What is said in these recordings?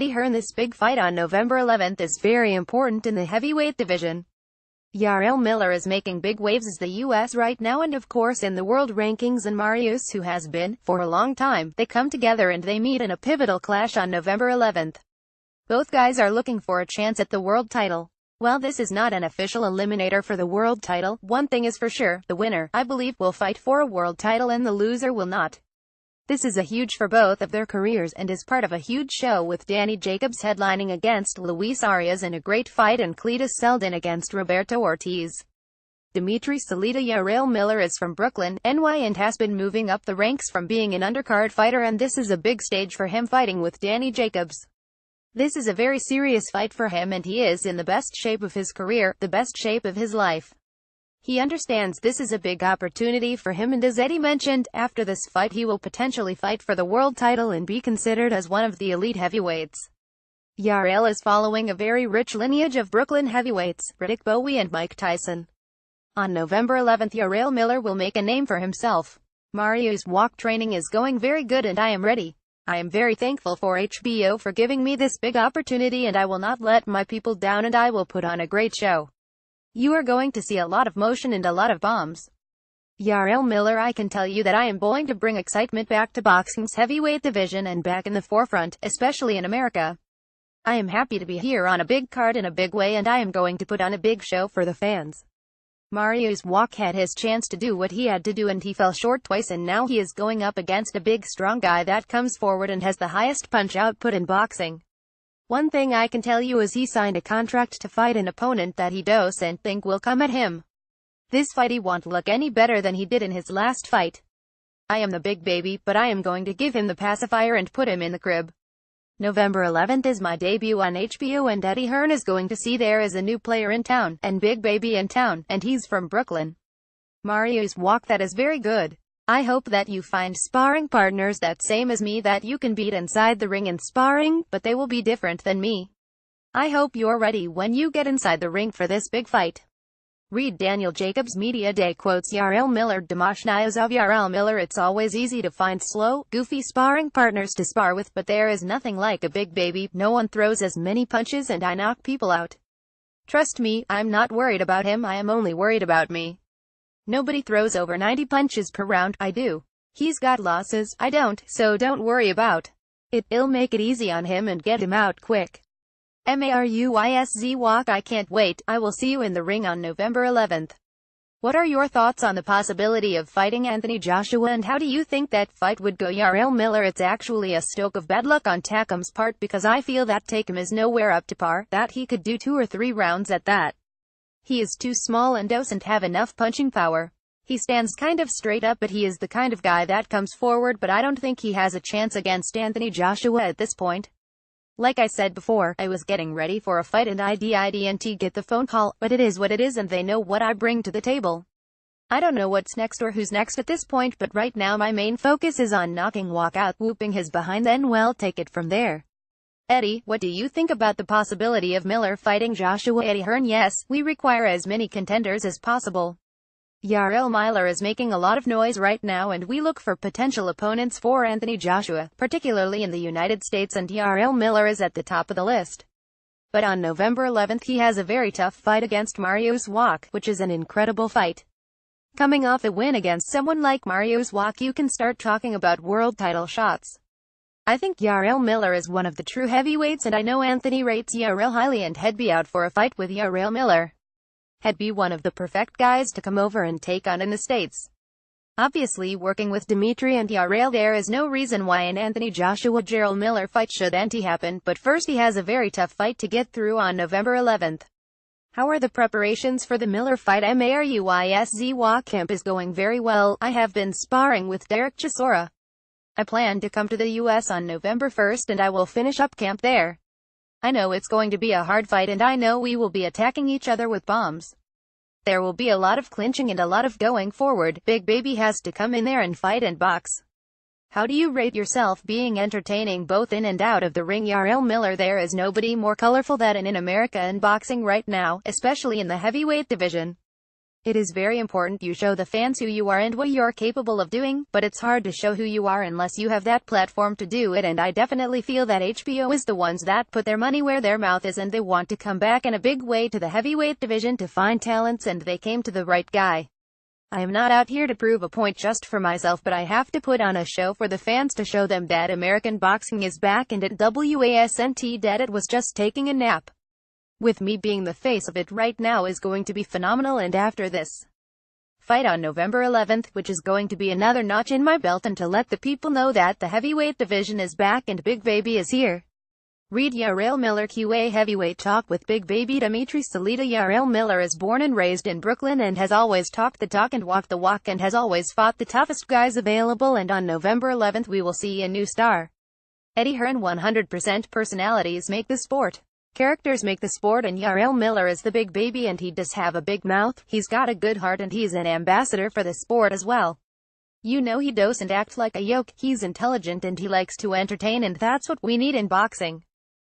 HEARN This big fight on November 11th is very important in the heavyweight division. Jarrell Mil is making big waves as the US right now and of course in the world rankings, and mariusz, who has been, for a long time. They come together and they meet in a pivotal clash on November 11th. Both guys are looking for a chance at the world title. While this is not an official eliminator for the world title, one thing is for sure: the winner, I believe, will fight for a world title and the loser will not. This is a huge for both of their careers and is part of a huge show, with Danny Jacobs headlining against Luis Arias in a great fight and Cletus Seldin against Roberto Ortiz. Dimitri Salita. Jarrell Mil is from Brooklyn, NY, and has been moving up the ranks from being an undercard fighter, and this is a big stage for him, fighting with Danny Jacobs. This is a very serious fight for him and he is in the best shape of his career, the best shape of his life. He understands this is a big opportunity for him, and as Eddie mentioned, after this fight he will potentially fight for the world title and be considered as one of the elite heavyweights. Jarrell is following a very rich lineage of Brooklyn heavyweights, Riddick Bowe and Mike Tyson. On November 11th, Jarrell Mil will make a name for himself. Mariusz's wach training is going very good and I am ready. I am very thankful for HBO for giving me this big opportunity, and I will not let my people down and I will put on a great show. You are going to see a lot of motion and a lot of bombs. Jarrell Mil: I can tell you that I am going to bring excitement back to boxing's heavyweight division and back in the forefront, especially in America. I am happy to be here on a big card in a big way and I am going to put on a big show for the fans. Mariusz's wach had his chance to do what he had to do and he fell short twice, and now he is going up against a big strong guy that comes forward and has the highest punch output in boxing. One thing I can tell you is he signed a contract to fight an opponent that he doesn't think will come at him. This fight he won't look any better than he did in his last fight. I am the big baby, but I am going to give him the pacifier and put him in the crib. November 11th is my debut on HBO and Eddie Hearn is going to see there is a new player in town, and big baby in town, and he's from Brooklyn. Mariusz's wach, that is very good. I hope that you find sparring partners that same as me that you can beat inside the ring in sparring, but they will be different than me. I hope you're ready when you get inside the ring for this big fight. Read Daniel Jacobs' Media Day quotes. Jarrell Mil: Demashnios of Jarrell Mil. It's always easy to find slow, goofy sparring partners to spar with, but there is nothing like a big baby. No one throws as many punches and I knock people out. Trust me, I'm not worried about him, I am only worried about me. Nobody throws over 90 punches per round, I do. He's got losses, I don't, so don't worry about it. I'll make it easy on him and get him out quick. Mariusz wach. I can't wait. I will see you in the ring on November 11th. What are your thoughts on the possibility of fighting Anthony Joshua, and how do you think that fight would go? Jarrell Mil: It's actually a stroke of bad luck on Takum's part because I feel that Takum is nowhere up to par, that he could do 2 or 3 rounds at that. He is too small and doesn't have enough punching power. He stands kind of straight up, but he is the kind of guy that comes forward, but I don't think he has a chance against Anthony Joshua at this point. Like I said before, I was getting ready for a fight and I didn't get the phone call, but it is what it is and they know what I bring to the table. I don't know what's next or who's next at this point, but right now my main focus is on knocking wach out, whooping his behind, then we'll take it from there. Eddie, what do you think about the possibility of Mil fighting Joshua? Eddie Hearn: Yes, we require as many contenders as possible. Jarrell Mil is making a lot of noise right now and we look for potential opponents for Anthony Joshua, particularly in the United States, and Jarrell Mil is at the top of the list. But on November 11th he has a very tough fight against Mariusz's wach, which is an incredible fight. Coming off a win against someone like Mariusz's wach, you can start talking about world title shots. I think Jarrell Mil is one of the true heavyweights and I know Anthony rates Jarrell highly, and he'd be out for a fight with Jarrell Mil. He'd be one of the perfect guys to come over and take on in the States. Obviously, working with Dimitri and Jarrell, there is no reason why an Anthony Joshua-Jarrell Mil fight shouldn't happen, but first he has a very tough fight to get through on November 11th. How are the preparations for the Mil fight? Mariusz wach camp is going very well. I have been sparring with Derek Chisora. I plan to come to the US on November 1st and I will finish up camp there. I know it's going to be a hard fight and I know we will be attacking each other with bombs. There will be a lot of clinching and a lot of going forward. Big baby has to come in there and fight and box. How do you rate yourself being entertaining both in and out of the ring? Jarrell Mil: There is nobody more colorful than in America in boxing right now, especially in the heavyweight division. It is very important you show the fans who you are and what you're capable of doing, but it's hard to show who you are unless you have that platform to do it, and I definitely feel that HBO is the ones that put their money where their mouth is, and they want to come back in a big way to the heavyweight division to find talents, and they came to the right guy. I am not out here to prove a point just for myself, but I have to put on a show for the fans to show them that American boxing is back, and it wasn't that it was just taking a nap. With me being the face of it right now is going to be phenomenal, and after this fight on November 11th, which is going to be another notch in my belt, and to let the people know that the heavyweight division is back and Big Baby is here. Read Jarrell Miller QA Heavyweight Talk with Big Baby Dimitri Salita. Jarrell Miller is born and raised in Brooklyn and has always talked the talk and walked the walk, and has always fought the toughest guys available, and on November 11th we will see a new star. HEARN 100% personalities make the sport. Characters make the sport, and Jarrell Miller is the Big Baby, and he does have a big mouth, he's got a good heart, and he's an ambassador for the sport as well. You know, he doesn't act like a yoke, he's intelligent and he likes to entertain, and that's what we need in boxing.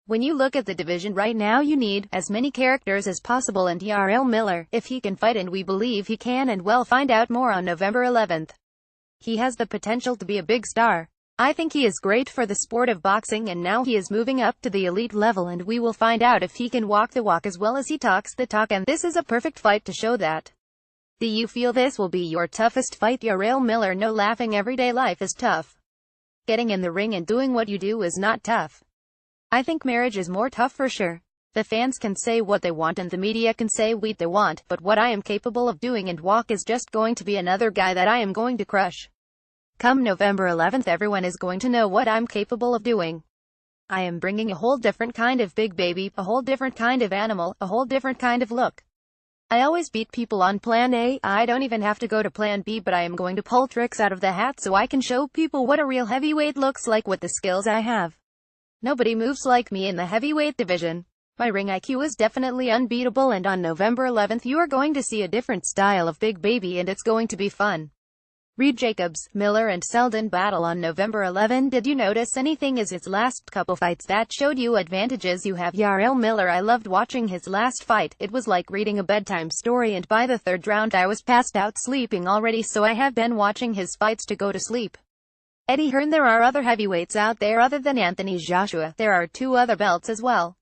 When you look at the division right now, you need as many characters as possible, and Jarrell Miller, if he can fight, and we believe he can, and we'll find out more on November 11th. He has the potential to be a big star. I think he is great for the sport of boxing, and now he is moving up to the elite level, and we will find out if he can walk the walk as well as he talks the talk, and this is a perfect fight to show that. Do you feel this will be your toughest fight? Jarrell Miller: no, laughing everyday life is tough. Getting in the ring and doing what you do is not tough. I think marriage is more tough for sure. The fans can say what they want and the media can say what they want, but what I am capable of doing and walk is just going to be another guy that I am going to crush. Come November 11th, everyone is going to know what I'm capable of doing. I am bringing a whole different kind of Big Baby, a whole different kind of animal, a whole different kind of look. I always beat people on plan A, I don't even have to go to plan B, but I am going to pull tricks out of the hat so I can show people what a real heavyweight looks like with the skills I have. Nobody moves like me in the heavyweight division. My ring IQ is definitely unbeatable, and on November 11th you are going to see a different style of Big Baby, and it's going to be fun. Read Jacobs, Miller and Selden battle on November 11. Did you notice anything as his last couple fights that showed you advantages you have? Jarrell Miller: I loved watching his last fight. It was like reading a bedtime story, and by the third round I was passed out sleeping already, so I have been watching his fights to go to sleep. HEARN: there are other heavyweights out there other than Anthony Joshua. There are 2 other belts as well.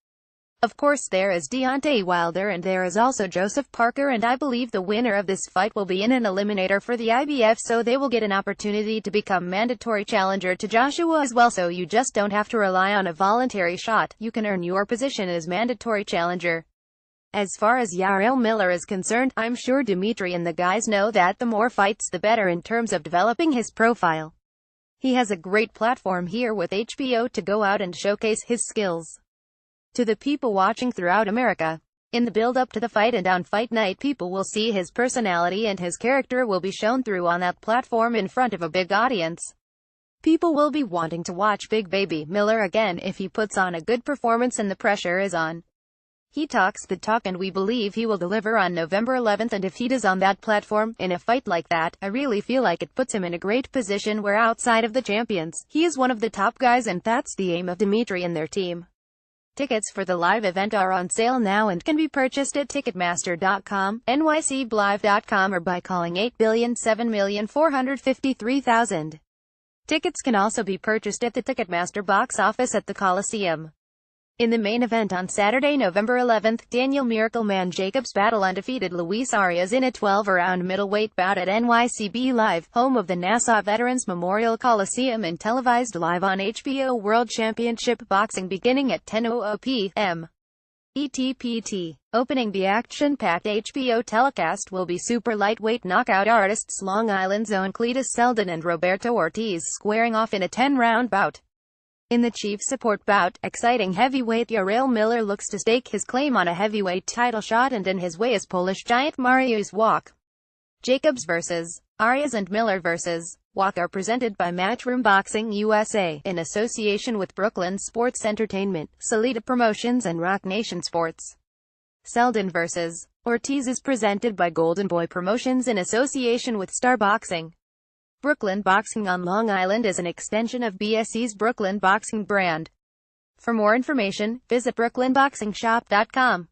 Of course, there is Deontay Wilder, and there is also Joseph Parker, and I believe the winner of this fight will be in an eliminator for the IBF, so they will get an opportunity to become mandatory challenger to Joshua as well, so you just don't have to rely on a voluntary shot. You can earn your position as mandatory challenger. As far as Jarrell Miller is concerned, I'm sure Dimitri and the guys know that the more fights the better in terms of developing his profile. He has a great platform here with HBO to go out and showcase his skills to the people watching throughout America. In the build-up to the fight and on fight night, people will see his personality, and his character will be shown through on that platform in front of a big audience. People will be wanting to watch Big Baby Miller again if he puts on a good performance and the pressure is on. He talks the talk, and we believe he will deliver on November 11th, and if he does on that platform, in a fight like that, I really feel like it puts him in a great position where outside of the champions, he is one of the top guys, and that's the aim of Dimitri and their team. Tickets for the live event are on sale now and can be purchased at Ticketmaster.com, NYCblive.com, or by calling 8,007,453,000. Tickets can also be purchased at the Ticketmaster box office at the Coliseum. In the main event on Saturday, November 11th, Daniel "Miracleman" Jacobs battle undefeated Luis Arias in a 12-round middleweight bout at NYCB Live, home of the Nassau Veterans Memorial Coliseum, and televised live on HBO World Championship Boxing beginning at 10:00 p.m. ETPT. Opening the action-packed HBO telecast will be super lightweight knockout artists Long Island's own Cletus Selden and Roberto Ortiz squaring off in a 10-round bout. In the chief support bout, exciting heavyweight Jarrell Miller looks to stake his claim on a heavyweight title shot, and in his way is Polish giant Mariusz Wach. Jacobs vs. Arias and Miller vs. Wach are presented by Matchroom Boxing USA, in association with Brooklyn Sports Entertainment, Salita Promotions and Rock Nation Sports. Selden vs. Ortiz is presented by Golden Boy Promotions in association with Star Boxing. Brooklyn Boxing on Long Island is an extension of BSE's Brooklyn Boxing brand. For more information, visit brooklynboxingshop.com.